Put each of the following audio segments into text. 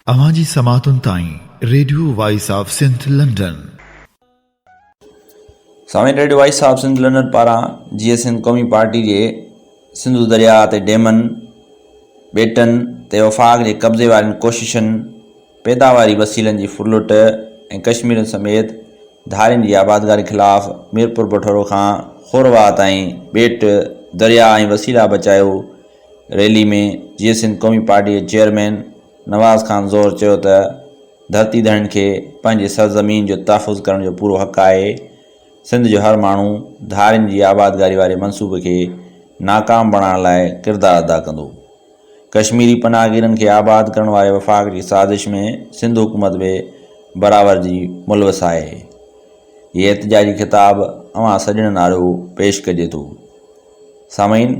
अवाजी समातुन ताई radio voice of Sindh London. सामिन radio voice of Sindh London पारां जीअं सिंध क़ौमी पार्टी जे सिंधु दरिया ते डेमनि ॿेटनि ते वफ़ाक़ जे कब्ज़े वारनि कोशिशनि, पैदावारी वसीलनि जी फुरलुट ऐं कश्मीर समेत धारियुनि जी आबादगारी ख़िलाफ़ मीरपुर बठोरो खां खोरवा ताईं ॿेट, दरिया ऐं वसीला बचायो रैली में जीअं सिंध क़ौमी पार्टी जे चेयरमैन नवाज़ ख़ान ज़ोर चयो त धरती धड़नि खे पंहिंजे सरज़मीन जो तहफ़ुज़ करण जो पूरो हक़ आहे। सिंध जो हर माण्हू धारियुनि जी आबादगारी वारे मनसूबे खे नाकाम बणाइण लाइ किरदारु अदा कंदो। कश्मीरी पनाहगीरनि खे आबाद करण वारे वफ़ाक़ जी साज़िश में सिंध हुकूमत बि बराबर जी मुलवस आहे। ये एहतजाजी ख़िताब अवां सॼणनि वारो पेश कजे थो। सामीन,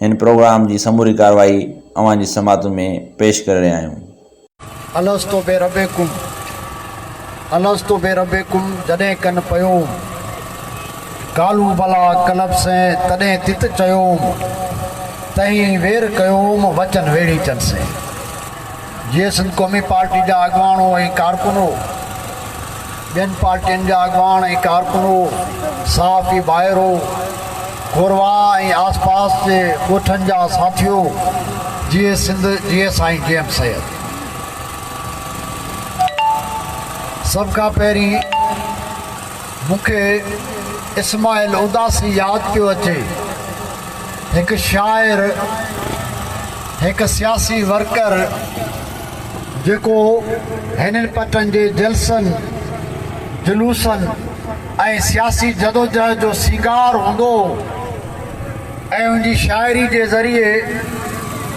हिन प्रोग्राम जी समूरी कार्रवाई अवां जी समात में पेश करे रहिया आहियूं। अलस्तो बे रबेकुम जॾहिं कन पयो कालू भला कलब से तॾहिं तित चयो तहीं वेर कयोम वचन वेड़ी चन से। जीअं सिंध क़ौमी पार्टी जा अॻवाणो ऐं कारकुनो, ॿियनि पार्टियुनि जा अॻवान ऐं कारकुनो, साफ़ी ॿाहिरो खोरवा ऐं आसपास जे ॻोठनि जा साथियो, जीअं सिंध जीअं साईं जेम सैद। सभ खां पहिरीं मूंखे इस्माइल उदासी यादि पियो अचे, हिकु शाइर, हिकु सियासी वर्कर जेको हिननि पटनि जे जलसनि, जुलूसनि ऐं सियासी जदोजहद जो सिंगार हूंदो ऐं उनजी शाइरी जे ज़रिए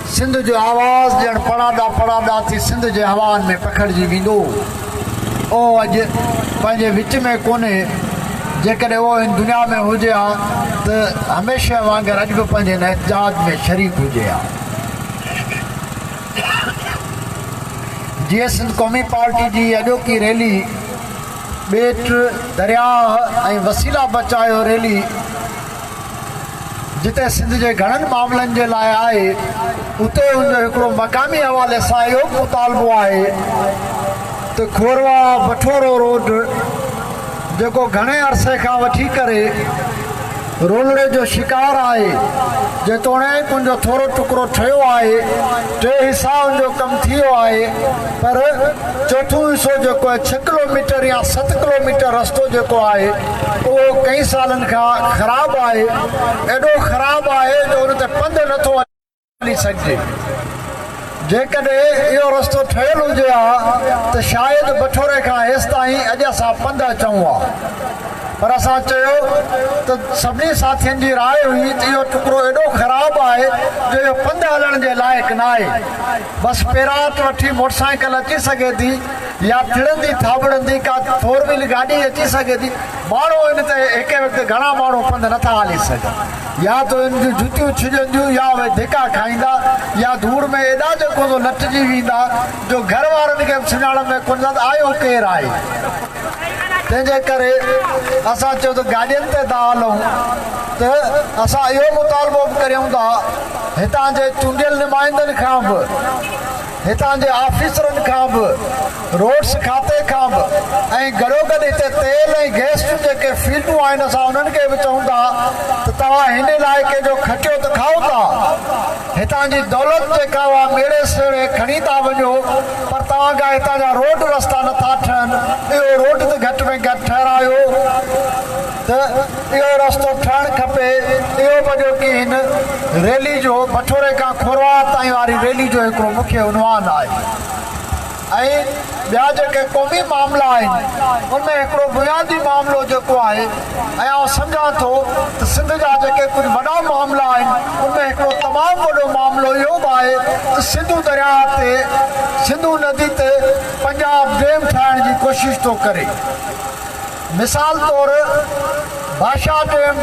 सिंध जो आवाज़ ॼण पड़ाॾा पड़ाॾा थी सिंध जे हवानि में पखिड़िजी वेंदो। उहो अॼु पंहिंजे विच में कोन्हे। जेकॾहिं उहो हिन दुनिया में हुजे हा त हमेशह वांगुरु अॼु बि पंहिंजे हिन एहतजाज में शरीक हुजे हा। जीअं सिंध क़ौमी पार्टी जी अॼोकी रैली ॿेट, दरिया ऐं वसीला बचायो रैली, जिते सिंध जे घणनि मामलनि जे लाइ आहे, उते उनजो हिकिड़ो मक़ामी हवाले सां इहो मुतालबो आहे त खोरवा बठोरो रोड जेको घणे अरसे खां वठी करे रोलड़े जो शिकार आहे, जेतोणीकि उनजो थोरो टुकड़ो ठहियो आहे, 3 हिसा उनजो कमु थी वियो आहे, पर चोथों हिसो जेको आहे 6 किलोमीटर या 7 किलोमीटर रस्तो जेको आहे उहो कई सालनि खां ख़राबु आहे। एॾो ख़राबु आहे जो उन ते पंधु नथो हली सघिजे। जेकॾहिं इहो रस्तो ठहियलु हुजे हा त शायदि बठोरे खां हेसि ताईं अॼु असां पंधु अचूं हा, पर असां चयो त सभिनी साथियुनि जी राय हुई त इहो टुकड़ो एॾो ख़राबु आहे जो इहो पंधु हलण जे लाइक़ु न आहे। बसि पेराट वठी मोटरसाइकिल अची सघे थी या थिड़ंदी थाबड़ंदी का 4 व्हील गाॾी अची सघे थी। माण्हू हिन ते हिकु वक़्तु घणा माण्हू पंधु नथा हली सघनि, या त हिन जूं जुतियूं छिजंदियूं या उहे धिका खाईंदा या धूड़ में एॾा जेको लटिजी वेंदा जो घर वारनि खे बि सुञाणण में कोन आयो केरु आहे। तंहिंजे करे असां चयो त गाॾियुनि ते था हलूं त असां इहो मुतालबो बि करियूं था हितां जे चूंडियल नुमाइंदनि खां बि, हितां जे ऑफिसरनि खां बि, रोड्स खाते खां बि, ऐं गॾोगॾु हिते तेल ऐं गैस जूं जेके फील्डूं आहिनि असां उन्हनि खे बि चऊं था त तव्हां हिन इलाइक़े जो खटियो त खाओ था, हितां जी दौलत जेका उहा मेड़े सेड़े खणी था वञो, पर तव्हांखां हितां जा रोड रस्ता नथा ठहनि। इहो रोड त घटि में घटि ठहिरायो त इहो रस्तो ठहणु खपे। इहो वजो की हिन रैली जो बठोरे खां खोरवा ताईं वारी रैली जो हिकिड़ो मुख्य उनवान आहे। ऐं ॿिया जेके क़ौमी मामला आहिनि उनमें हिकिड़ो बुनियादी मामिलो जेको आहे, ऐं आउं सम्झां थो त सिंध जा जेके कुझु वॾा मामला आहिनि उनमें हिकिड़ो तमामु वॾो मामिलो इहो बि आहे त सिंधु दरिया ते, सिंधु नदी ते पंजाब डेम ठाहिण जी कोशिशि थो करे। मिसाल तौर भाषा डेम,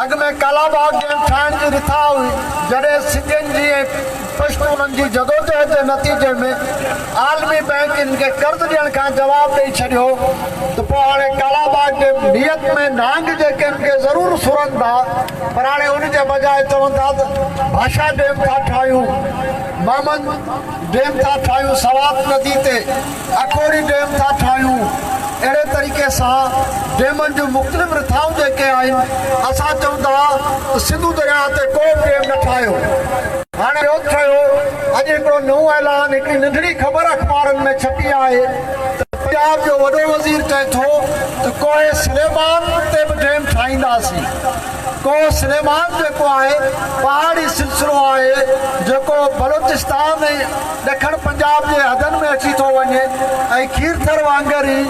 अॻु में कालाबाग डेम ठाहिण जी रिथा हुई, जॾहिं सिंधियुनि जी ऐं पश्तूननि जी जदोजहद जे नतीजे में आलमी बैंक इन्हनि खे कर्ज़ ॾियण खां जवाबु ॾेई छॾियो त पोइ हाणे कालाबाग जे नियत में नांग जेके इन्हनि खे ज़रूरु सुरनि था, पर हाणे उन जे बजाए चवनि था त भाषा डेम था ठाहियूं। मामन डैम था ठाहियूं सवात नदी ते अखोड़ी डैम था ठाहियूं अहिड़े तरीक़े सां डैमनि जूं मुख़्तलिफ़ रिथाऊं जेके आहिनि असां चऊं था त सिंधु दरिया ते को बि डैम न ठाहियो हाणे ॿियो थियो अॼु हिकिड़ो नओं ऐलान हिकिड़ी नंढड़ी ख़बर अख़बारनि में छपी आहे त पंजाब जो वॾो वज़ीर चए थो त कोहे सुलेमान ते बि डैम ठाहींदासीं कोह सुलेमान जेको आहे पहाड़ी सिलसिलो आहे जेको बलोचिस्तान ऐं ॾखण पंजाब जे हदनि में अची थो वञे ऐं खीरथर वांगुरु ई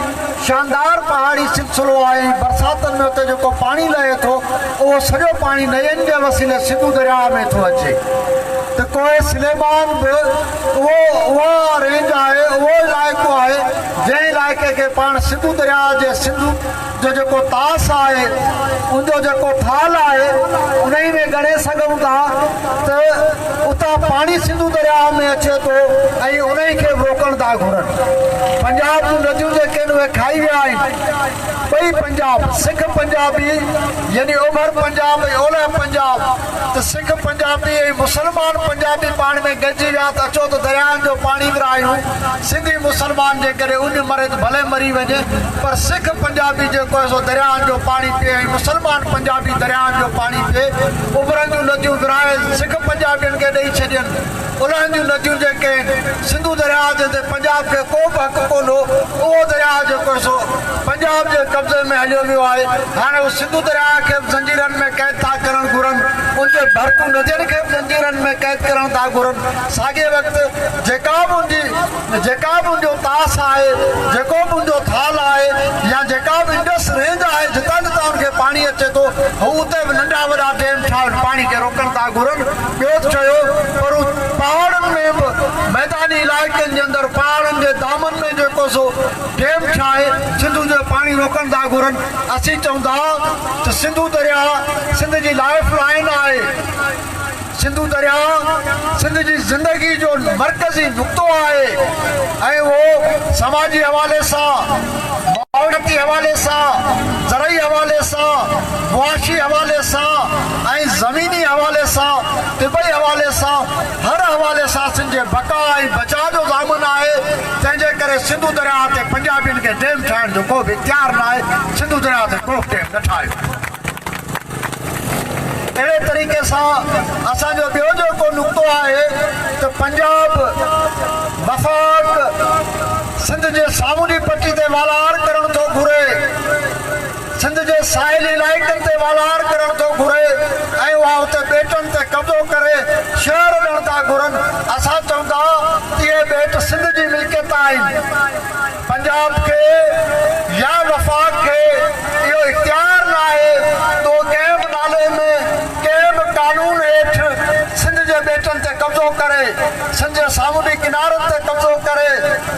शानदार पहाड़ी सिलसिलो आहे बरसातनि में उते जेको पाणी लहे थो उहो सॼो पाणी नयनि जे वसीले सिंधु दरिया में थो अचे त कोहे सुलेमान बि उहा रेंज आहे उहो इलाइक़ो आहे जंहिं इलाइक़े खे पाण सिंधु दरिया जे सिंधु जो जेको तास आहे उनजो जेको थाल आहे उन ई में ॻणे सघूं था त उतां पाणी सिंधु दरिया में अचे थो ऐं उन ई खे रोकण था घुरनि पंजाब जूं नदियूं जेके आहिनि उहे खाई विया आहिनि ॿई पंजाब सिख पंजाबी यानी ओभर पंजाब ऐं ओलह पंजाब त सिख पंजाबी ऐं मुस्लमान पंजाबी पाण में गॾिजी विया त अचो त दरियानि जो पाणी विरायूं सिंधी मुस्लमान जे करे उन मरे त भले मरी वञे पर सिख पंजाबी जेको आहे सो दरियानि जो पाणी पीए ऐं मुस्लमान पंजाबी दरियानि जो पाणी पीए उभरनि जूं नदियूं विराए सिख पंजाबियुनि खे ॾेई छॾियनि उन्हनि जूं नदियूं जेके आहिनि सिंधु दरिया जे पंजाब खे को बि हक़ कोन हो उहो दरिया जेको सो पंजाब जे कब्ज़े में हलियो वियो आहे हाणे उहो सिंधु दरिया खे बि ज़ंजीरनि में क़ैद था करणु घुरनि उनजे भरतू नदियुनि खे बि ज़ंजीरनि में क़ैद करणु था घुरनि साॻिए वक़्तु जेका बि मुंहिंजो तास आहे जेको बि मुंहिंजो थाल आहे या जेका बि इंडस रेंज आहे जितां जितां उनखे पाणी अचे थो हू उते बि नंढा वॾा डैम ठाहे पाणी खे रोकण था घुरनि ॿियो चयो पर पहाड़नि में बि मैदानी इलाइक़नि जे अंदरि पहाड़नि जे दामन में जेको सो डैम ठाहे सिंधु जो पाणी रोकण था घुरनि असीं चऊं था त सिंधु दरिया सिंध जी लाइफ लाइन आहे सिंधु दरिया सिंध जी ज़िंदगी जो मरकज़ी नुक़्तो आहे ऐं उहो समाजी हवाले सां माहौलियाती हवाले सां ज़रई हवाले सां मुआशी हवाले सां ऐं ज़मीनी हवाले सां तिबई हवाले सां हर हवाले सां सिंध जे बका ऐं बचाव जो ज़ामन आहे तंहिंजे करे सिंधु दरिया ते पंजाबियुनि खे डैम ठाहिण जो को बि इख़्तियार न आहे सिंधु दरिया ते को डैम न ठाहियो अहिड़े तरीक़े सां असांजो ॿियो जेको नुक़्तो आहे त पंजाब वफ़ाक़ सिंध जे सामूंडी पटी ते वालार करणु थो घुरे सिंध जे साहिल इलाइक़नि ते वालार करणु थो घुरे ऐं उहा उते ॿेटनि ते कब्ज़ो करे शहर ॾियण था घुरनि असां चऊं था इहे ॿेट सिंध जी मिल्कियत आहिनि पंजाब खे या वफ़ाक़ खे इहो इख़्तियार न आहे तो कंहिं बि नाले में कंहिं बि कानून हेठि सिंध जे ॿेटनि ते कब्ज़ो करे सिंध जे सामूंडी किनारनि ते कब्ज़ो करे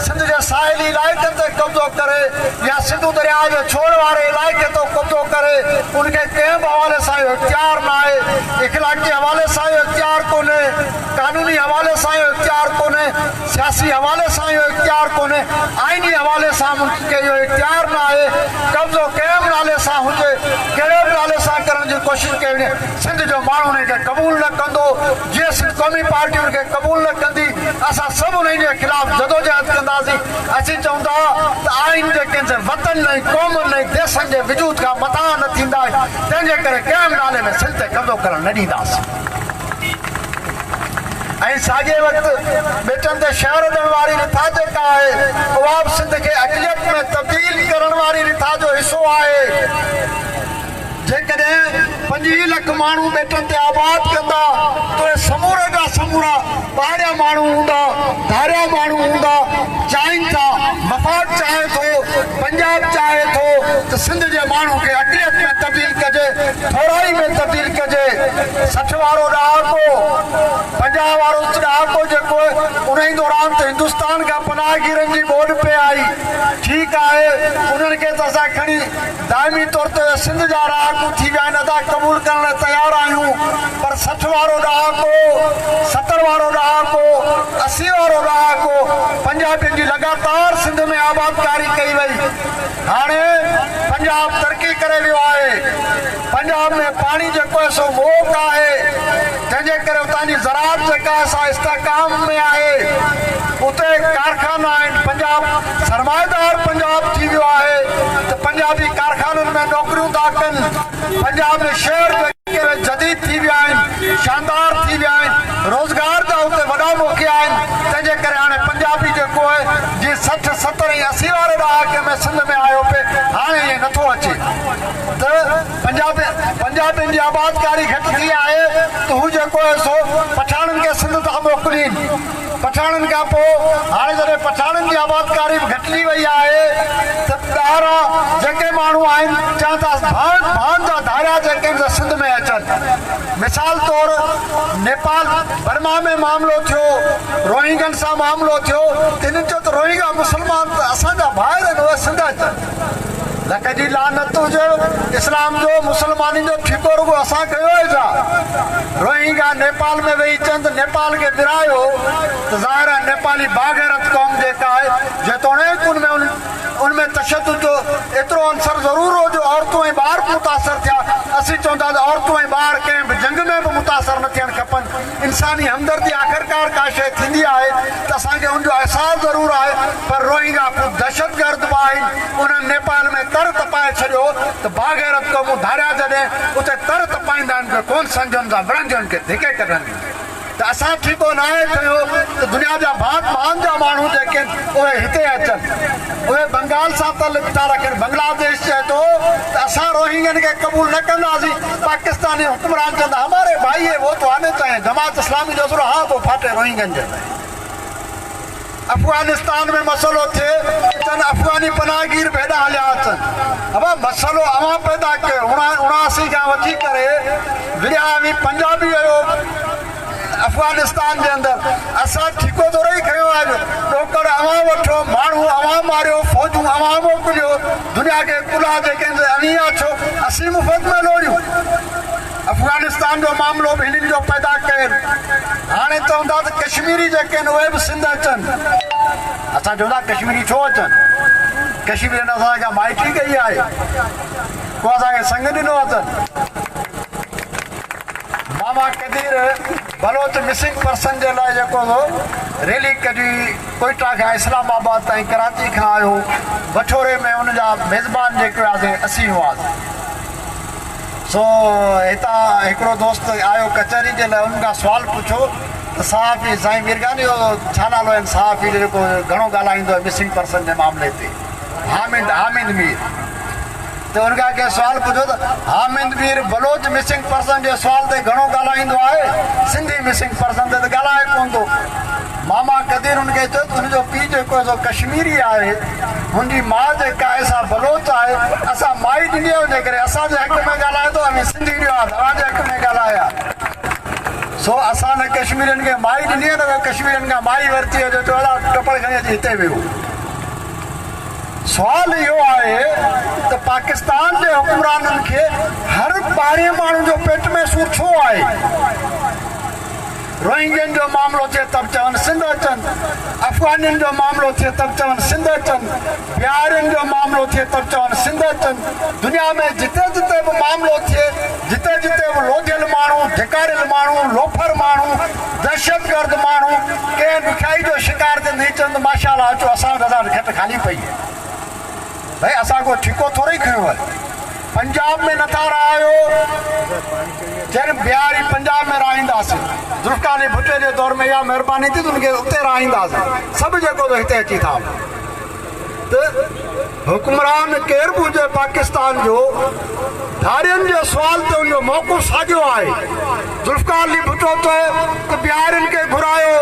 सिंध जे साहिली इलाइक़नि ते कब्ज़ो करे या सिंधु दरिया जे छोड़ वारे इलाइक़े ते कब्ज़ो करे उनखे कंहिं बि हवाले सां इहो इख़्तियार न आहे इख़लाक़ी हवाले सां इहो इख़्तियार कोन्हे कानूनी हवाले सां इहो इख़्तियार कोन्हे सियासी हवाले सां इहो इख़्तियार कोन्हे आइनी हवाले सां मुल्क खे इहो इख़्तियार न आहे कब्ज़ो कंहिं बि नाले सां हुजे कहिड़े बि नाले सां करण जी कोशिशि कई वञे सिंध जो माण्हू उनखे क़बूल न कंदो जीअं सिंध क़ौमी पार्टी उनखे क़बूल न कंदी असां सभु उन जे ख़िलाफ़ जदोजहद कंदासीं असीं चऊं था त आइन जेके वतन ऐं क़ौमनि ऐं देशनि जे वजूद खां मथां न थींदा तंहिंजे करे कंहिं बि नाले में सिंध ते कब्ज़ो करणु न ॾींदासीं ऐं साॻिए वक़्तु ॿेटनि ते शहर ॾियण वारी रिथा जेका आहे उहा बि सिंध खे अक़लियत में तब्दील करण वारी रिथा जो हिसो आहे जेकॾहिं 25 लख माण्हू ॿेटनि ते आबाद कंदा त उहे समूरे जा समूरा पहाड़िया माण्हू हूंदा धारिया माण्हू हूंदा चाहिनि था वफ़ाक़ चाहे थो पंजाब चाहे थो त सिंध जे माण्हू खे अक़लियत में तब्दील कजे थोराई में तब्दील कजे 60 वारो ॾहाको 50 वारो ॾहाको जेको उन ई दौरान त हिंदुस्तान खां पनाहगीरनि जी ॿोॾ पे आई ठीकु आहे उन्हनि खे त असां खणी दाइमी तौर ते सिंध जा रहाकू थी विया आहिनि अदा क़बूल करण लाइ तयारु आहियूं पर 60 वारो ॾहाको 70 वारो ॾहाको 80 वारो ॾहाको पंजाबी पंजाब जी लगातार सिंध में आबादकारी कई वई। हाणे पंजाब तरक्की करे वियो आहे। पंजाब में पानी जेको आहे सो मोक आहे, जंहिंजे करे उतां जी ज़राअत जेका आहे सा इस्तेहकाम में आहे। उते कारखाना आहिनि। पंजाब सरमाएदार पंजाब थी वियो आहे त पंजाबी कारखाननि में नौकरियूं था कनि। पंजाब में शहर जदीद थी विया आहिनि, शानदार थी विया आहिनि, रोज़गार जा उते वॾा मौक़ा आहिनि। तंहिंजे करे हाणे पंजाबी जेको आहे जीअं 60, 70 ऐं 80 वारे ॾहाके में सिंध में आयो पिए, हाणे ईअं नथो अचे। त पंजाबियुनि जी आबादकारी घटि थी आहे त हू जेको आहे सो पठाणनि खे सिंध था मोकिलीनि। पठाणनि खां पोइ हाणे जॾहिं पठाणनि जी आबादकारी बि घटिजी वई आहे त ॿाहिरां जेके माण्हू आहिनि चवनि था भान जा धारिया जेके आहिनि सिंध में अचनि। मिसाल तौर नेपाल बर्मा में मामिलो थियो, रोहिंगन सां मामिलो थियो, तिन्हनि जो त रोहिंगा मुस्लमान असांजा भाइर आहिनि, उहे सिंध अचनि। लख जी लानत हुजे, इस्लाम जो मुसलमानी जो ठीको रुगो असां कयो आहे छा? रोहिंगा नेपाल में वेही चंद नेपाल खे विरायो त ज़ाहिर आहे नेपाली बाग़ैरत क़ौम जेका आहे, जेतोणीकि उनमें तशद्दुद जो एतिरो अंसर ज़रूरु हो जो औरतूं ऐं ॿार मुतासिर थिया। असीं चवंदा त औरतूं ऐं ॿार कंहिं बि जंग में बि मुतासिर न थियणु खपनि। इंसानी हमदर्दी आख़िरकार का शइ थींदी आहे त असांखे उनजो अहसासु ज़रूरु आहे। पर रोहिंगा ख़ूब दहशतगर्द बि आहिनि। उन्हनि नेपाल में तर तपाए छॾियो त बाग़ैरत क़ौमूं धारिया जॾहिं उते तर तपाईंदा आहिनि त कोन सम्झनि था, विढ़ंजनि खे धिके कढनि। त असां ठीको न आहे कयो त दुनिया जा भात मान जा माण्हू जेके उहे हिते अचनि, उहे बंगाल सां तालुक था रखनि। बांग्लादेश चए थो त असां रोहिंगन खे क़बूल न कंदासीं। पाकिस्तानी हुक्मरान चवंदा हमारे भाई है वो तो आने चाहिए। जमात इस्लामी जो असुर हा तो फाटे रोहिंगन जे लाइ। अफगानिस्तान में मसलो थे चन अफगानी पनाहगीर बि हेॾा हलिया अचनि। अब मसलो अवां पैदा कयो 79 खां वठी करे विरियावी पंजाबी हुयो अफगानिस्तान जे अंदरि। असां ठीको थोरो ई खयो आहे, ॾोकड़ अवां वठो, माण्हू अवां मारियो, फ़ौजूं अवां मोकिलियो, दुनिया खे कुला जेके अनिया छो असीं मुफ़्त में लोड़ियूं। अफगानिस्तान जो मामिलो बि हिननि जो पैदा कयनि। हाणे चवंदा त कश्मीरी जेके आहिनि उहे बि सिंध अचनि। असां चवंदा कश्मीरी छो अचनि? कश्मीरी असांखे माइटी कई आहे, को असांखे संग ॾिनो अथनि। मामा कदीर बलोच मिसिंग पर्सन जे लाइ जेको हो रैली कढी, कोयटा खां इस्लामाबाद ताईं, कराची खां आयो। बठोरे में उनजा मेज़बान जेके हुआसीं असीं हुआसीं। सो हितां हिकिड़ो दोस्त आयो कचहरी जे लाइ, उनखां सुवाल पुछो त सहाफ़ी साईं मिरगानी जो छा नालो आहिनि सहाफ़ी जो जेको घणो ॻाल्हाईंदो आहे मिसिंग पर्सन जे मामले ते? हामिद मीर। त उनखां कंहिं सुवाल पुछो त हामिद मीर बलोच मिसिंग पर्सन जे सुवाल ते घणो ॻाल्हाईंदो आहे, सिंधी मिसिंग पर्सन ते त ॻाल्हाए कोन थो। मामा कदीर हुनखे चयो त हुनजो पीउ जेको आहे कश्मीरी आहे, हुनजी माउ जेका आहे सा बलोच आहे। असां माई ॾिनी हुजे करे असांजे हक़ में ॻाल्हाए थो, असां सिंधी ॾियो आहे तव्हांजे हक़ में ॻाल्हाया। सो असां न कश्मीरियुनि खे माई ॾिनी आहे, न कश्मीरियुनि खां माई वरिती हुजे त अहिड़ा टपड़ खणी अची हिते वियो। सुवाल इहो आहे त पाकिस्तान जे हुक्मराननि खे हर 12 माण्हू जो पेट में सूर छो आहे? रोहिंगन जो मामिलो थिए त चवनि सिंध अचनि, अफगानियुनि जो मामिलो थिए त चवनि सिंध अचनि, बिहारियुनि जो मामिलो थिए त चवनि सिंध अचनि। दुनिया में जिते जिते बि मामिलो थिए, जिते जिते बि लोधियल माण्हू, धिकारियल माण्हू, लोफर माण्हू, दहशतगर्द माण्हू कंहिं ॾुखियाई जो शिकार ते नहीं चवंदो माशाअल्लाह अचो असां घटि खाली पई आहे। भाई असां को ठीको थोरो ई खयो आहे। पंजाब में नथा रहायो, जॾहिं बिहारी पंजाब में रहींदासीं, जुल्फकार भुट्टे जे दौर में इहा महिरबानी थी त उनखे उते रहींदासीं। सभु जेको हिते अची था त हुक्मरान केर बि हुजे पाकिस्तान जो, धारियुनि जे सुवाल ते उनजो मौक़ो साॻियो आहे। जुल्फकार भुट्टो चए त बिहारियुनि खे घुरायो,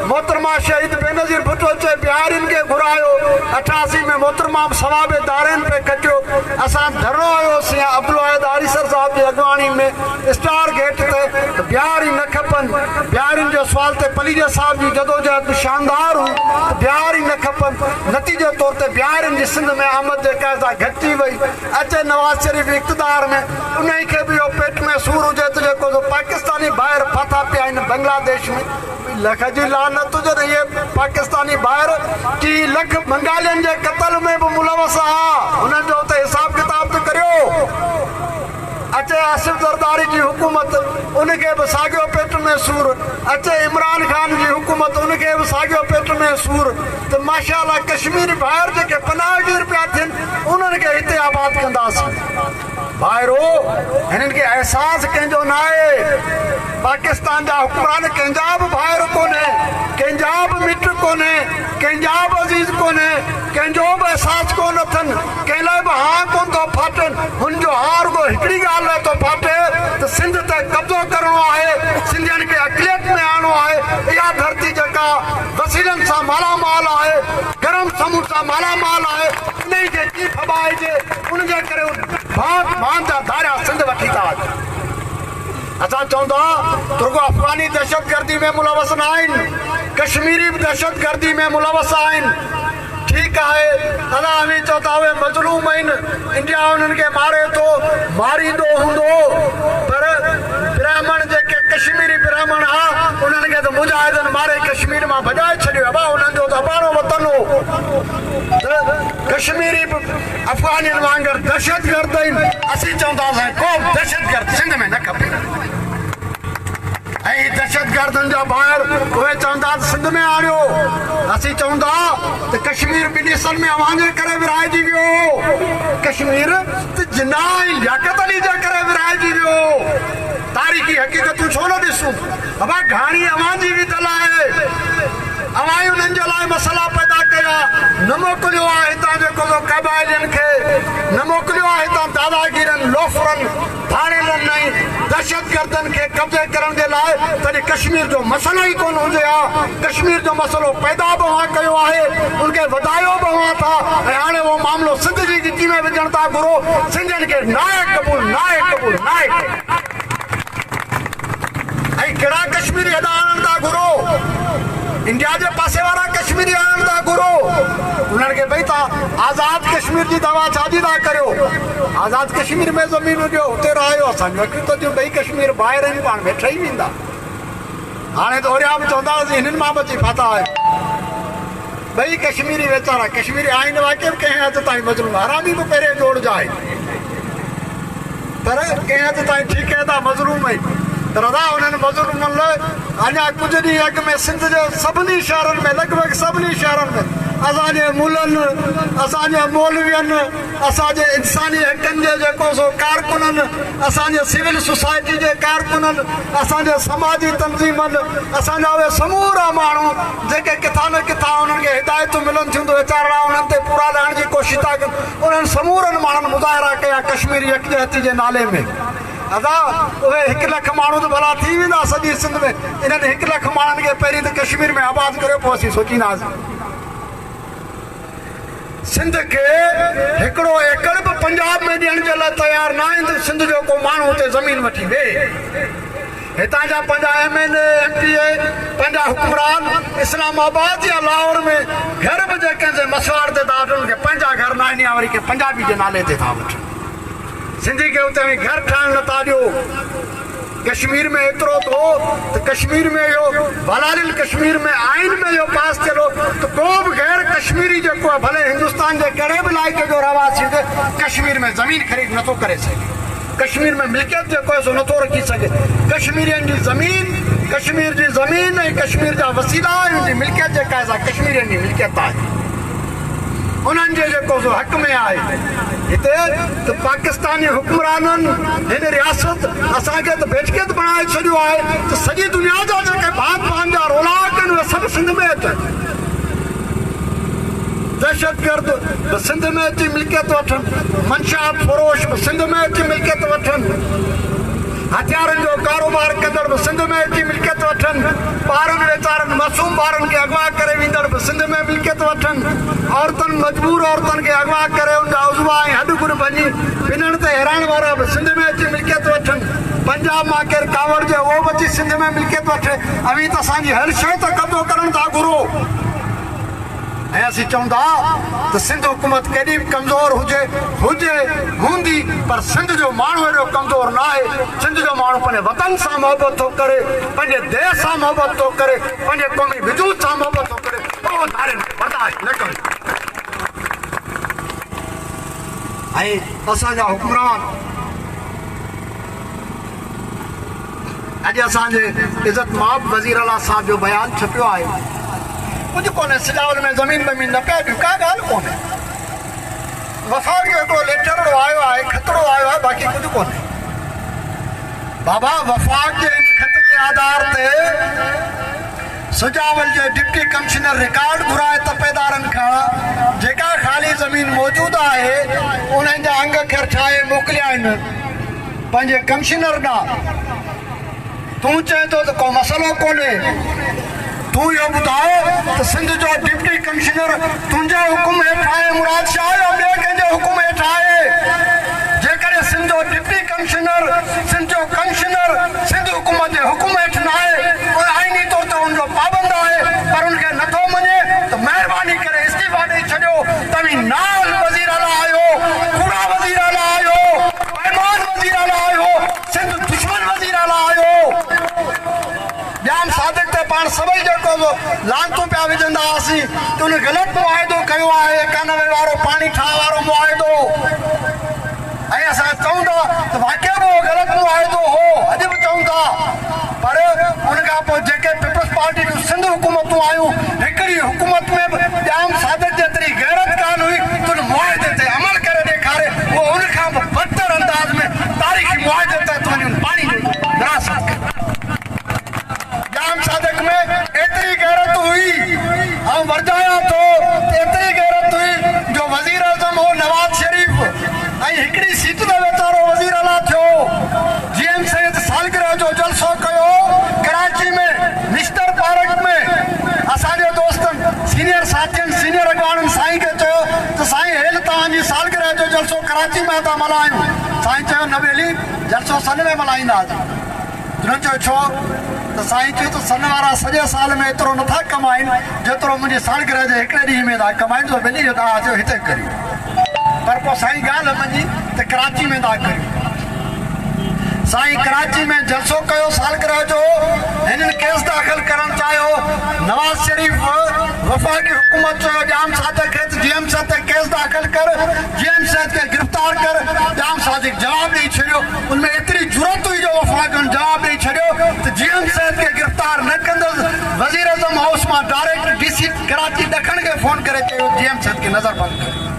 मोहतरमा शहीद बेनज़ीर भुट्टो चए बिहारियुनि खे घुरायो। 88 में मोहतरमा सवाब दारिन पे कटियो। असां धरणो हुयोसीं अब्दुल वाहिद आरिसर साहब जी अॻवानी में स्टार गेट ते, बिहारी न खपनि। बिहारियुनि जो सुवाल ते पलीजा साहब जी जदोजहद शानदार हुई, बिहारी न खपनि। नतीजे तौर ते बिहारियुनि जी सिंध में आमद जेका घटिजी वई अचे नवाज़ शरीफ़ इक़्तिदार में उन खे बि इहो पेट में सूर हुजे त जेको पाकिस्तानी ॿाहिरि फाथा पिया आहिनि बांग्लादेश में लख जी लानत हुजनि इहे पाकिस्तानी ॿाहिरि की लख बंगालियुनि जे क़तल में बि मुलवस आहे हुननि जो हुते हिसाब किताब त करियो अचे आसिफ ज़रदारी जी हुकूमत उनखे बि साॻियो पेट में सूर अचे इमरान ख़ान जी हुकूमत उनखे बि साॻियो पेट में सूर त माशाअल्लाह कश्मीर ॿाहिरि जेके पनाहगीर पिया थियनि उन्हनि खे हिते आबाद कंदासीं ॿाहिरो हिननि खे अहसासु कंहिंजो न आहे पाकिस्तान जा हुकमरान कंहिंजा बि ॿाहिरि कोन्हे कंहिंजा बि मिट कोन्हे कंहिंजा बि अज़ीज़ कोन्हे कंहिंजो बि अहसासु कोन अथनि कंहिं लाइ बि हा कोन थो फाटनि हुनजो हा रुॻो हिकिड़ी ॻाल्हि लाइ थो फाटे त सिंध ते कब्ज़ो करणो आहे सिंधियुनि खे अक़लियत में आणणो आहे इहा धरती जेका वसीलनि सां मालामाल आहे गरम समूह सां मालामाल आहे उन खे की फबाइजे उनजे करे मान जा धारिया सिंध वठी था अचनि असां चवंदा रुॻो अफ़गानी दहशतगर्दी में मुलवस न आहिनि कश्मीरी बि दहशतगर्दी में मुलवस आहिनि ठीकु आहे अला हमी चओ था उहे मज़लूम आहिनि इंडिया उन्हनि खे मारे थो मारींदो हूंदो पर ब्राह्मण जेके कश्मीरी ब्राह्मण आहे उन्हनि खे त मुजाहिदनि मारे कश्मीर मां भॼाए छॾियो आहे भाउ उन्हनि जो त अबाणो वतन हो त कश्मीरी बि अफ़गानियुनि वांगुरु दहशतगर्द आहिनि असीं चवंदासीं को बि दहशतगर्द सिंध में न खपे ऐं दहशतगर्दनि जा ॿाहिरि उहे चवंदा सिंध में आणियो असीं चवंदा त कश्मीर ॿिनि हिसनि में अवांजे करे विरहाइजी वियो कश्मीर त जिन्ना ऐं लियाकत अली जे करे विरहाइजी वियो तारीख़ी हक़ीक़तूं छो न ॾिसूं अबा घाणी अवांजी विधल आहे अवां उन्हनि जे लाइ मसइला पैदा कया न मोकिलियो आहे हितां जेको क़बाइलियुनि खे न मोकिलियो आहे हितां दादागीरनि लोफरनि थाणेलनि ऐं दहशतगर्दनि खे कब्ज़े करण जे लाइ तॾहिं कश्मीर जो मसइलो ई कोन हुजे हा कश्मीर जो मसइलो पैदा बि हुआ कयो आहे उनखे वधायो बि हुआ था ऐं हाणे उहो मामिलो सिंध जी गिटी में विझण था घुरो सिंधियुनि खे नाहे क़बूल नाहे क़बूल नाहे ऐं कहिड़ा कश्मीरी हेॾा आणण था घुरो इंडिया जे पासे वारा कश्मीरी आणण था घुरो उन्हनि खे भई तव्हां आज़ाद कश्मीर जी दवा छाजी था करियो आज़ाद कश्मीर में ज़मीन हुजे हुते रहियो असांजो हक़ीक़त जूं ॿई कश्मीर ॿाहिरि आहिनि पाण में ठही वेंदा हाणे त ओरिया बि चवंदासीं हिननि मां बची फाथा आहे ॿई कश्मीरी वीचारा कश्मीरी आहिनि वाक़ई कंहिं हद ताईं मज़लूम हरामी बि पहिरें जोड़ जा आहिनि पर कंहिं हद ताईं ठीकु आहे त मज़लूम आहिनि रधा उन्हनि मज़लूमनि लाइ अञा कुझु ॾींहं अॻु में सिंध जे सभिनी शहरनि में लॻभॻि सभिनी शहरनि में असांजे मुलनि असांजे मौलवियुनि असांजे इंसानी हक़नि जे जेको सो कारकुननि असांजे सिविल सोसाइटी जे कारकुननि असांजे समाजी तंज़ीमनि असांजा उहे समूरा माण्हू जेके किथां न किथां उन्हनि खे हिदायतूं मिलनि थियूं त वीचारा उन्हनि ते पूरा ॾियण जी कोशिशि था कनि उन्हनि समूरनि माण्हुनि मुज़ाहिरा कया कश्मीरी यकजहती जे नाले में अदा उहे 1 लख माण्हू त भला थी वेंदा सॼी सिंध में इन्हनि 1 लख माण्हुनि खे पहिरीं त कश्मीर में आबाद करियो पोइ असीं सोचींदासीं सिंध खे हिकिड़ो एकड़ बि पंजाब में ॾियण जे लाइ तयारु न आहिनि त सिंध जो को माण्हू हुते ज़मीन वठी वेहे हितां जा पंहिंजा MLA MPA पंहिंजा हुकुमरान इस्लामाबाद या लाहौर में घर बि जेके मसवाड़ ते था वठनि खे पंहिंजा घर न आहिनि या वरी के पंजाबी जे नाले ते था वठनि सिंधी खे हुते घर ठाहिण नथा ॾियो कश्मीर में एतिरो थो त कश्मीर में इहो भलालिल कश्मीर में आइन में इहो पास थियलो त को बि गैर कश्मीरी जेको आहे भले हिंदुस्तान जे कहिड़े बि इलाइक़े जो रहवासी हुजे कश्मीर में ज़मीन ख़रीद नथो करे सघे कश्मीर में मिल्कियत जेको आहे सो नथो रखी सघे कश्मीरियुनि जी ज़मीन कश्मीर जी ज़मीन ऐं कश्मीर जा वसीला उनजी मिल्कियत जेका आहे कश्मीरियुनि जी मिल्कियत आहे उन्हनि जे जेको सो हक़ में आहे हिते त पाकिस्तानी हुकुमराननि हिन रियासत असांखे त बेचकेत बणाए छॾियो आहे त सॼी दुनिया जा जेके भात पंहिंजा रोलाक आहिनि उहे सभु सिंध में अचनि दहशतगर्द बि सिंध में अची मिल्कियत वठनि मंशात फरोश बि सिंध में अची मिल्कियत वठनि हथियारनि जो कारोबार कंदड़ बि सिंध में अची मिल्कियत वठनि ॿारनि वीचारनि मासूम ॿारनि खे अगवा करे वेंदड़ बि सिंध में मिल्कियत वठनि औरतुनि मजबूर औरतुनि खे अगवा करे उनजा उज़वा ऐं हॾ गुड़ भञी पिनण ते हैरान वारा बि सिंध में अची मिल्कियत वठनि पंजाब मां केरु कावड़ जो उहो बि अची सिंध में मिल्कियत वठे अवी त असांजी हर शइ त कब्ज़ो करण था घुरो ऐं असीं चवंदा त सिंध हुकूमत केॾी बि कमज़ोर हुजे हूंदी पर सिंध जो माण्हू एॾो कमज़ोर न आहे। सिंध जो माण्हू पंहिंजे वतन सां मोहबत थो करे, पंहिंजे देश सां मोहबत थो करे, पंहिंजे क़ौमी वजूद सां मोहबत थो करे, उहो धारे बर्दाश्त न कंदो। ऐं असांजा हुकुमरान अॼु असांजे इज़त माब वज़ीर आला साहिब जो बयानु छपियो आहे, कुझु कोन्हे। सिजावल में ज़मीन ॿमीन न पिया ॾियूं, का ॻाल्हि कोन्हे। वफ़ाक़ जो हिकिड़ो लेटर आयो आहे, खतरो आयो आहे, बाक़ी कुझु कोन्हे। बाबा वफ़ाक़ जे खत जे आधार ते सुजावल जे डिप्टी कमिश्नर रिकॉर्ड घुराए तपेदारनि खां जेका ख़ाली ज़मीन मौजूदु आहे उन्हनि जा अंग खे ठाहे मोकिलिया आहिनि पंहिंजे कमिश्नर ॾांहुं। तूं चए थो त को मसइलो कोन्हे, तूं इहो ॿुधाए त सिंध जो डिप्टी कमिश्नर तुंहिंजे हुकुम हेठि आहे मुराद छा आहे, ॿिए कंहिंजे हुकुम हेठि आहे? जेकॾहिं सिंध जो डिप्टी कमिश्नर सिंध जो कमिश्नर सिंध हुकूमत जे हुकुम हेठि न आहे, उहो आईनी तौर ते हुनजो पाबंद आहे, पर हुनखे नथो मञे त महिरबानी करे इस्तीफ़ा ॾेई छॾियो। तव्हीं नाल वज़ीर आला आहियो, कूड़ा वज़ीर आला आहियो, बेईमान वज़ीर आला आहियो, सिंध दुश्मन वज़ीर आला आहियो। जाम सादिक ते पाण सभई जेको लानतूं पिया विझंदा हुआसीं त उन ग़लति मुआइदो कयो आहे, 91 वारो पाणी ठा वारो मुआइदो। ऐं असां चऊं था त वाक़ई बि उहो ग़लति मुआइदो हो, अॼु बि चऊं था, पर उन खां पोइ जेके पीपल्स पार्टी जूं सिंध हुकूमतूं आयूं, हिकिड़ी हुकूमत में बि जाम सादिक जेतिरी गैरत कान हुई त उन मुआइदे ते अमल करे ॾेखारे, उहो उन खां बि बदतर अंदाज़ में तारीख़ी मुआइदे ते वञी पाणी विरासत जाम सादिक में एतिरी गैरत हुई, ऐं वरजाया थो एतिरी गैरत हुई जो वज़ीर आज़म हो नवाज़ शरीफ़, ऐं हिकिड़ी सीट ते वीचारो वज़ीर आला थियो। GM सैयद सालगिरह जो जलसो कयो कराची में निश्तर पार्क में। असांजे दोस्तनि सीनियर साथियुनि सीनियर अॻवाननि साईं खे चयो त साईं हेल तव्हांजी सालगिरह जो जलसो कराची में था मल्हायूं। साईं चयो न बेली, जलसो सन में मल्हाईंदासीं। हुननि चयो छो? त साईं चयो त सन वारा सॼे साल में एतिरो नथा कमाइनि जेतिरो मुंहिंजी सालगिरह जे हिकिड़े ॾींहं में था कमाइनि, त ॿिन्ही जो तव्हां अचो हिते करियो। पर पोइ साईं ॻाल्हि मञी त कराची में था करियूं। साईं कराची में जलसो कयो सालगिरह जो, हिननि केस दाख़िल करणु चाहियो। नवाज़ शरीफ़ वफ़ाक़ी हुकूमत चयो जाम सादिक खे GM साहिब ते केस दाख़िल कर, GM साहिब खे गिरफ़्तार कर। जाम सादिक जवाबु ॾेई छॾियो। उनमें एतिरी ज़रूरत हुई जो वफ़ाक़ जवाबु ॾेई छॾियो त GM साहिब खे गिरफ़्तार न कंदुसि। वज़ीर आज़म हाउस मां डायरेक्ट DC कराची ॾखण खे फ़ोन करे चयो GM साहिब खे नज़रबंद कयो।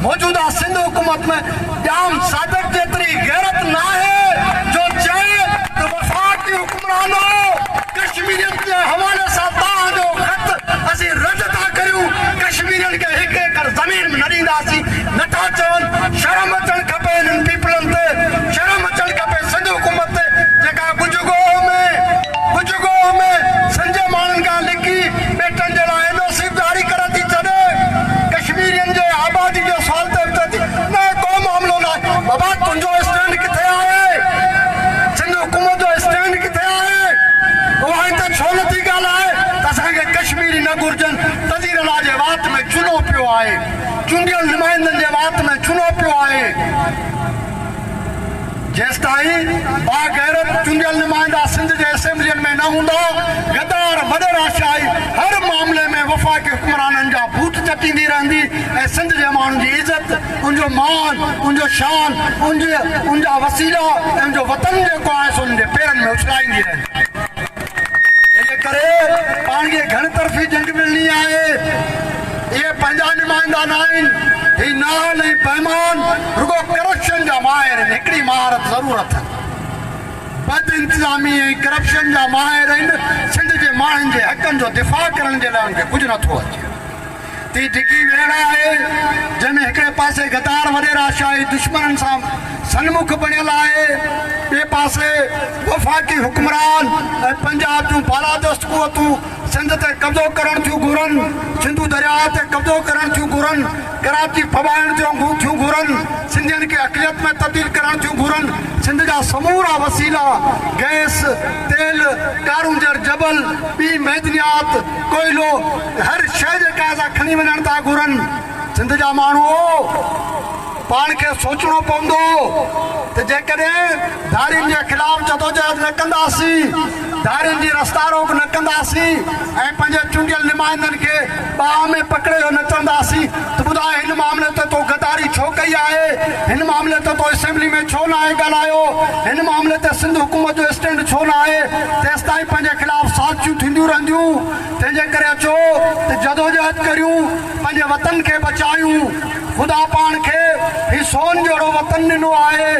मौजूदा सिंध हुकूमत में जाम सादिक जेतिरी गैरत न आहे जो चए त वफ़ाक़ी हुक्मरानो कश्मीरियत जे हवाले सां तव्हांजो ख़त असीं रद्द था करियूं, कश्मीरियन खे हिकु एकड़ ज़मीन न ॾींदासीं। नथा चवनि, शर्म अचणु खपे हिननि पीपलनि ते, शर्म अचणु खपे सिंध हुकूमत ते, जेका गुजगोह में संजय माण्हुनि खां लिखी बेटनि जे लाइ NOC जारी करे थी छॾे। कश्मीरियन जे आबादी जो सवाल ते न को मामिलो न आहे। बाबा तुंहिंजो स्टैंड किथे आहे? सिंध हुकूमत जो स्टैंड किथे आहे? उहा हिते छो नथी ॻाल्हाए त असांखे कश्मीरी न घुरिजनि? वज़ीर आला जे वात में चुनो पियो आहे, चूंडियल नुमाइंदनि जे वात में चुनो पियो आहे। जेसिताईं बाग़ैरत चूंडियल नुमाइंदा सिंध जे असेंबलियुनि में न हूंदा, गद्दार वॾेराशाही हर मामले में वफ़ाक़ी हुक्मराननि जा बूट चटींदी रहंदी ऐं सिंध जे माण्हुनि जी इज़त, उनजो मान, उनजो शान, उनजा वसीला ऐं उनजो वतन जेको आहे सो उनजे पेरनि में उछलाईंदी रहंदी। इन करे पाण खे घण तरफ़ी जंग मिलणी आहे। इहे पंहिंजा नुमाइंदा न आहिनि, ही नाल ऐं बेईमान रुगो करप्शन जा माहिर आहिनि। हिकिड़ी महारत ज़रूरत आहे, बद इंतिज़ामी ऐं करप्शन जा माहिर आहिनि। सिंध जे माण्हुनि जे हक़नि जो दिफ़ा करण जे लाइ उनखे कुझु नथो अचे। ती डिकी वेड़ा आहे जंहिंमें हिकिड़े पासे गद्दार वॾेराशाही दुश्मननि सां सन्मुख बणियल आहे, ॿिए पासे वफ़ाक़ी हुक्मरान ऐं पंजाब जूं बालादस्त क़ुवतूं सिंध ते कब्ज़ो करण थियूं घुरनि, सिंधु दरिया ते कब्ज़ो करण थियूं घुरनि, कराची फबाइण थियूं घुरनि, सिंधियुनि खे अक़लियत में तब्दील करण थियूं घुरनि। सिंध जा समूरा वसीला गैस, तेल, कारूंजर जबल, ॿी मैदनियात, कोयलो, हर शइ जेका असां खणी वञण था घुरनि। सिंध जा माण्हू पाण खे सोचणो पवंदो त जेकॾहिं धारियुनि जे ख़िलाफ़ जदोजहद न कंदासीं, धारियुनि जी रस्ता रोक न कंदासीं ऐं पंहिंजे चूंडियल नुमाइंदनि खे बाह में पकड़े न चवंदासीं त ॿुधाए हिन मामले ते तो गद्दारी छो कई आहे, हिन मामले ते तो असेंबली में छो न आहे ॻाल्हायो, हिन मामले ते सिंध हुकूमत जो स्टैंड छो न आहे, तेसि ताईं पंहिंजे ख़िलाफ़ साज़िशूं थींदियूं रहंदियूं। तंहिंजे करे अचो त जदोजहद करियूं, पंहिंजे वतन खे बचायूं। ख़ुदा पाण खे ही सोन जहिड़ो वतन ॾिनो आहे,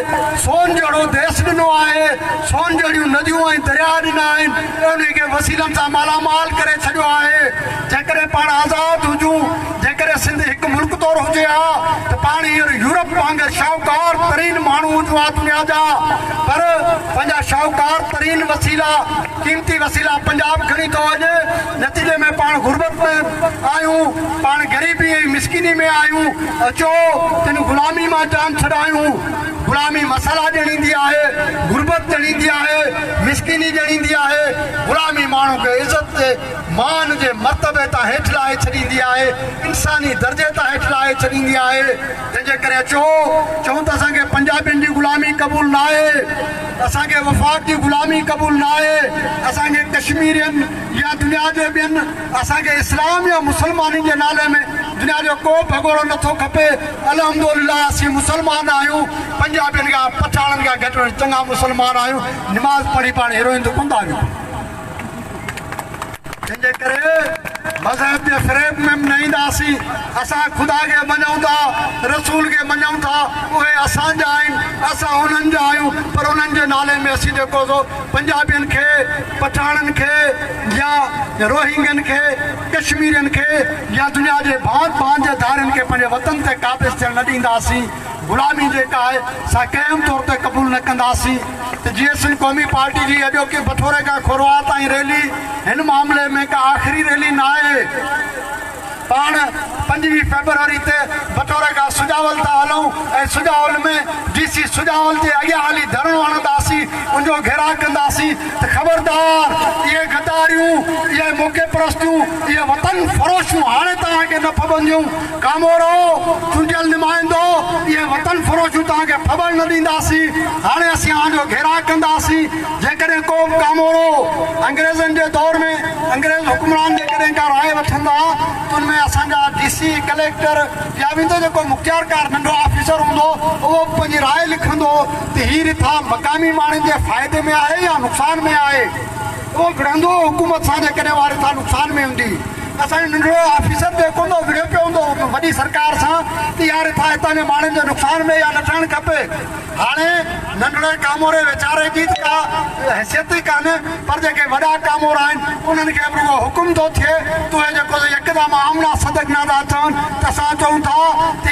सोन जहिड़ो देश ॾिनो आहे, सोन जहिड़ियूं नदियूं ऐं दरिया ॾिना आहिनि, उन खे वसीलनि सां मालामाल करे छॾियो आहे। जेकॾहिं पाण आज़ादु हुजूं, जेकॾहिं सिंध हिकु मुल्क तौरु हुजे हा त पाण हींअर यूरोप वांगुरु शाहूकार तरीन माण्हू हुजूं हा दुनिया जा, पर पंहिंजा शाहूकार तरीन वसीला, क़ीमती वसीला पंजाब खणी थो वञे। नतीजे में पाण गुरबत में आहियूं, पाण ग़रीबी ऐं मिसकिनी में आहियूं। अचो तिन ग़ुलामी मां जान छॾायूं। ग़ुलामी मसाला ॼणींदी आहे, गुरबत ॼणींदी आहे, मिसकिनी ॼणींदी आहे। ग़ुलामी माण्हू खे इज़त जे मान जे मर्तबे तां हेठि लाहे छॾींदी आहे, इंसानी दर्जे तां हेठि लाहे छॾींदी आहे। तंहिंजे करे अचो चऊं त असांखे पंजाबियुनि जी ग़ुलामी क़बूल न आहे, असांखे वफ़ाक़ जी ग़ुलामी क़बूल न आहे, असांखे कश्मीरियनि या दुनिया जे ॿियनि, असांखे इस्लाम या मुसलमाननि जे नाले में दुनिया जो को भॻोड़ो नथो खपे। अल्हम्दुलिल्लाह असीं मुसलमान आहियूं, पंजाबियुनि खां पठाणनि खां घटि में चङा मुसलमान आहियूं। निमाज़ पढ़ी पाण हीरोइन त कोन था आहियूं। तंहिंजे करे मज़हब जे फ़रेब में न ईंदासीं। असां ख़ुदा खे मञूं था, रसूल खे मञूं था, उहे असांजा आहिनि, असां उन्हनि जा आहियूं, पर उन्हनि जे नाले में असीं जेको सो पंजाबियुनि खे, पठाणनि खे या रोहिंग्यनि खे, कश्मीरियुनि खे या दुनिया जे भांत भांत जे धारियुनि खे पंहिंजे वतन ते क़ाबिज़ थियण न ॾींदासीं। ग़ुलामी जेका आहे असां क़ाइम तौर ते क़बूल न कंदासीं। त GSN क़ौमी पार्टी जी अॼोकी बठोरे खां खोरवा ताईं रैली हिन मामले में का आख़िरी रैली न आहे। पाण 25 फेब्रुआरी ते बटोरे खां सुजावल था हलूं ऐं सुजावल में DC सुजावल जे अॻियां हली धरणो हणंदासीं, उनजो घेरा कंदासीं त ख़बरदार इहे गद्दारियूं, इहे मौक़े परस्तियूं, इहे वतन फ़रोशूं हाणे तव्हांखे न फबंदियूं। कामोरो चूंडियल नुमाइंदो, इहे वतन फ़रोशूं तव्हांखे फबण न ॾींदासीं। हाणे असीं तव्हांजो घेरा कंदासीं। जेकॾहिं को कामोरो अंग्रेज़नि जे दौर में अंग्रेज़ हुकुमरान जेकॾहिं का राय वठंदा त उनमें असांजा DC कलेक्टर या वेंदो जेको मुख़्तियारकार नंढो ऑफिसर हूंदो उहो पंहिंजी राय लिखंदो त हीअ रिथा मक़ामी माण्हुनि जे फ़ाइदे में आहे या नुक़सान में आहे। उहो विढ़ंदो हुकूमत सां जेकॾहिं उहा रिथा नुक़सान में हूंदी। असांजो नंढड़ो ऑफिसर जेको हूंदो विढ़ियो पियो हूंदो वॾी सरकार सां त इहा रिथा हितां जे माण्हुनि जे नुक़सान में या न थियणु खपे। हाणे नंढड़े कामोरे वीचारे जी का हैसियत ई कान्हे, पर जेके वॾा कामोर आहिनि उन्हनि खे बि उहो हुकुम थो थिए त उहे जेको यकदमि आमना सदक न था चवनि त असां चऊं था त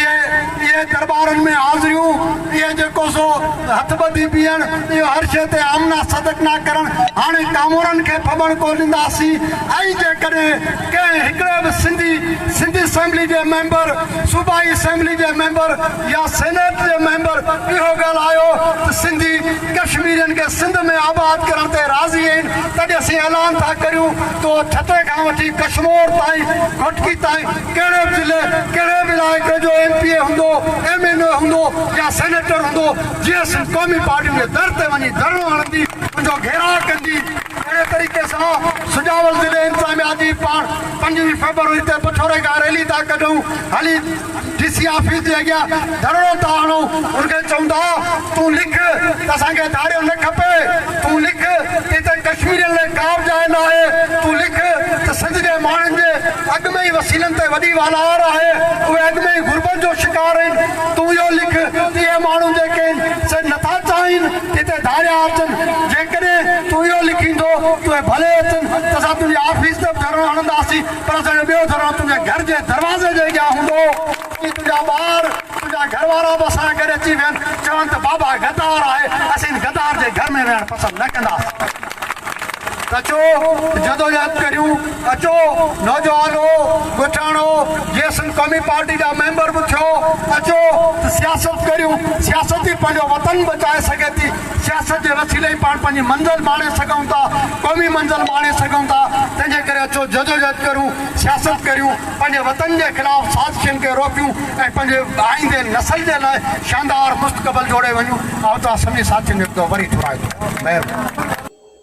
इहे दरबारनि में हाज़िरियूं, इहे जेको सो हथबदी बीहण, इहो हर शइ ते आमना सदक न करणु। हाणे कामोरनि खे फबण कोन ॾींदासीं। ऐं जेकॾहिं कंहिं हिकिड़े बि सिंधी असेंबली जे मेंबर, सूबाई असेंबली जे मेंबर या सेनेट जे मेंबर इहो ॻाल्हायो त सिंधी कश्मीरियुनि खे सिंध में आबाद करण ते राज़ी आहिनि, तॾहिं असीं ऐलान था करियूं त ठटे खां वठी कश्मीर ताईं, घोटकी ताईं, कहिड़े बि ज़िले, कहिड़े बि इलाइक़े जो MPA हूंदो, MLA हूंदो या सेनेटर हूंदो, GSN क़ौमी पार्टी जे दर ते वञी धरणो हणंदी, उनजो घेराव कंदी। अहिड़े तरीक़े सां सुजावल ज़िले इंतिज़ामिया जी पाण 25 फेब्रुआरी ते बठोरे खां रैली था कढूं, हली DC ऑफिस जे अॻियां धरणो था हणूं। उनखे चवंदा तूं लिख त असांखे धारियो न खपे, तूं लिख त हिते कश्मीरियुनि लाइ का बि जाइ न आहे, तूं लिख त सिंध जे माण्हुनि जे अॻु में ई वसीलनि ते वॾी वालार आहे, उहे अॻु में ई गुरबत जो शिकार आहिनि। तूं इहो लिख त इहे माण्हू जेके आहिनि से नथा चाहिनि हिते धारिया अचनि। जेकॾहिं तूं इहो लिखींदो तुंहिंजे भले अचनि त असां तुंहिंजी ऑफिस ते धरणो हणंदासीं, पर असांजो ॿियो धरणो तुंहिंजे घर जे दरवाज़े जे अॻियां हूंदो। तुंहिंजा ॿार, तुंहिंजा घर वारा बि असां गॾु अची वियनि, चवनि त बाबा गद्दार आहे, असीं गद्दार जे घर में वेहणु पसंदि न कंदासीं। अचो जदोजहद करियूं, अचो नौजवानो ॻोठाणो जीअं सिंध क़ौमी पार्टी जा मेंबर बि थियो, अचो त सियासत करियूं। सियासत ई पंहिंजो वतन बचाए सघे थी। सियासत जे वसीले ई पाण पंहिंजी मंज़िल माणे सघूं था, क़ौमी मंज़िल माणे सघूं था। तंहिंजे करे अचो जदोजहद करूं, सियासत करियूं, पंहिंजे वतन जे ख़िलाफ़ साज़िशुनि खे रोकियूं ऐं पंहिंजे आईंदे नसल जे लाइ शानदार मुस्तक़बिल जोड़े वञूं। ऐं तव्हां सभिनी साथियुनि जो वरी घुराए थो। महिरबानी।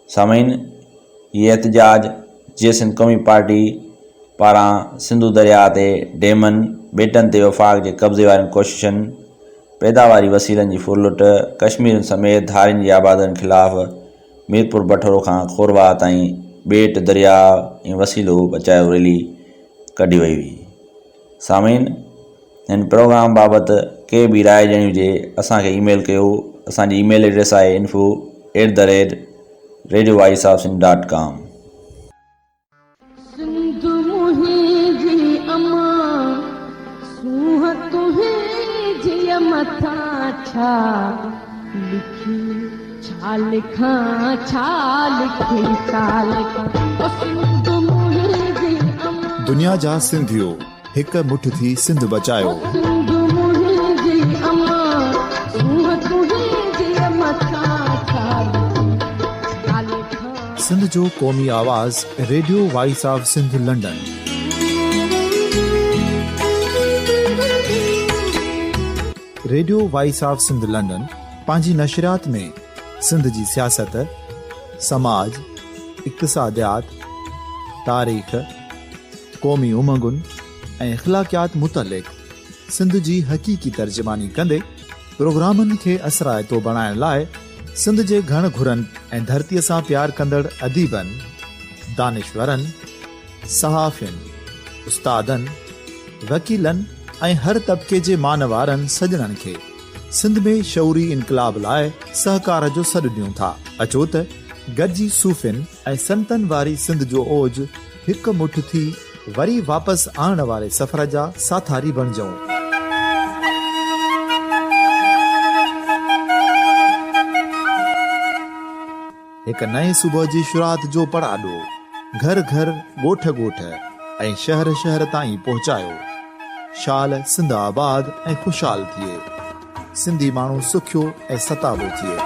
सामीन, ये एहतजाज जीअं सिंध क़ौमी पार्टी पारां सिंधु दरिया ते डेमनि ॿेटनि ते वफ़ाक़ जे कब्ज़े वारनि कोशिशनि, पैदावारी वसीलनि जी फुरलुट, कश्मीर समेत धारियुनि जी आबादियुनि ख़िलाफ़ मीरपुर बठोरो खां खोरवा ताईं ॿेट दरिया ऐं वसीलो बचायो रैली कढी वई हुई। सामीन, हिन प्रोग्राम बाबति के बि राय ॾियणी हुजे असांखे ईमेल कयो। असांजी ईमेल एड्रेस आहे info@radiovoiceofsindh.com। दुनिया जा सिंधियो हिक मुठ थी सिंध बचायो। सिंध जो क़ौमी आवाज़ radio voice of Sindh London. Radio voice of Sindh London पंहिंजी नशरियात में सिंध जी सियासत, समाज, इक़्तिसादियात, तारीख़, क़ौमी उमंगुनि ऐं अख़लाक़ियात मुतलिक़ सिंध जी हक़ीक़ी तर्जमानी कंदे प्रोग्रामनि खे असराइतो बणाइण लाइ सिंध जे घण घुरनि ऐं धरतीअ सां प्यार कंदड़ अदीबनि, दानिश्वरनि, सहाफ़ियुनि, उस्तादनि, वकीलनि ऐं हर तबिके जे मानवारनि सजणनि खे सिंध में शऊरी इनक़लाब लाइ सहकार जो सॾु ॾियूं था। अचो त गॾिजी सूफ़ियुनि ऐं संतनि वारी सिंध जो ओज हिक मुठ थी वरी वापसि आणण वारे सफ़र जा साथारी बणिजऊं। हिक नए सुबुह जी शुरूआत जो पड़ाॾो घर घर, ॻोठ ॻोठ ऐं शहर शहर ताईं पहुचायो। शाल सिंध आबाद ऐं ख़ुशहाल थिए, सिंधी माण्हू सुखियो ऐं सताबो थिए।